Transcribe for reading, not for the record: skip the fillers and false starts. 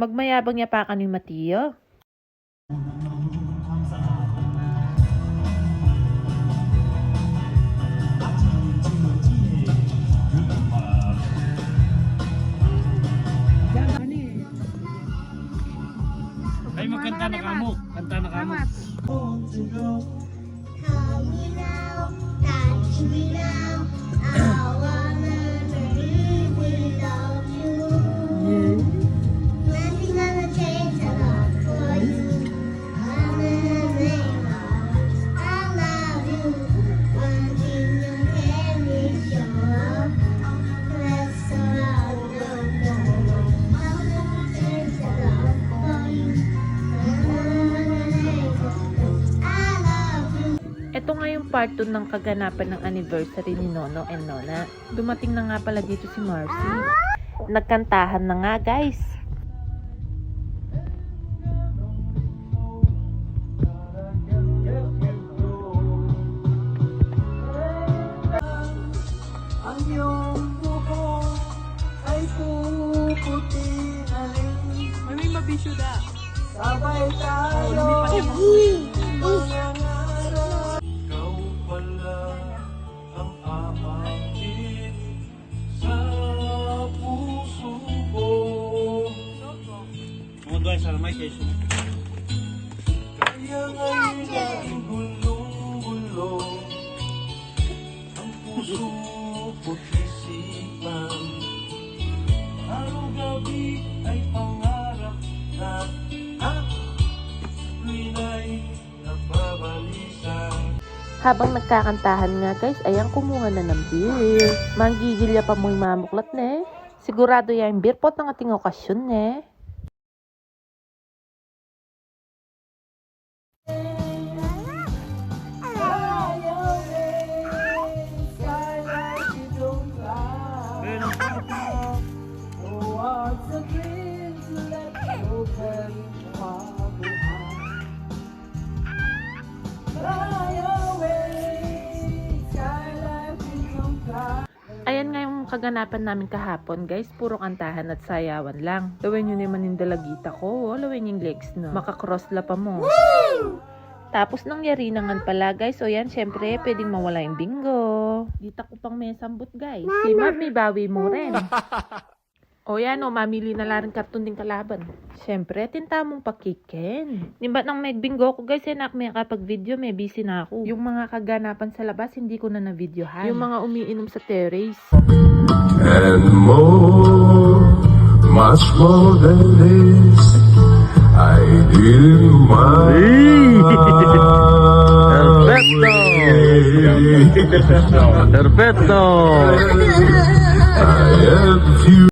Magmayabang yapakan ni Mateo. Ay, magkanta na kamo. Kanta na kamo. Hold me now, touch me now. I wanna live without you. Nothing gonna change a lot for you. I'm gonna make I love you. One thing you can is your love. That's all I know. I'm gonna change a lot for you. I'm gonna make I love you. Ito nga yung part 2 ng kaganapan ng anniversary ni Nono and Nona. Dumating na nga pala dito si Marcy. Nagkantahan na nga, guys. Ang iyong buko ay puputi na rin. May mabisyo da. Sabay tayo mga ngarap. Ikaw pala ang aakit sa puso ko. Mundo ay salamay kayo. Kaya ngayon gulong-gulo ang puso ko't isipan. Araw-gabi ay pangarap na tuwina'y nababalisa. Habang nagkakantahan nga, guys, ayan kumuha na ng beer. Manggigilya pa mo'y mamuklat, ne? Sigurado yan beer pot ng ating okasyon, ne? Ayan nga yung kaganapan namin kahapon, guys. Puro kantahan at sayawan lang. Lawin yun naman yung dalagita ko. Lawin yung legs, no? Makakross la pa mo. Woo! Tapos nangyari na nga pala, guys. O yan, syempre, pwedeng mawala yung bingo. Dita ko pang may sambot, guys. Si Mami, bawi mo rin. O yan, o, mamili na lang rin karton din kalaban. Syempre, tinta mong pakikin. Di ba nang may bingo ko, guys, anak, may kapag-video, may busy na ako. Yung mga kaganapan sa labas, hindi ko na na-videohan. Yung mga umiinom sa terrace. And more, much more than this, I didn't mind. Perfecto! I have few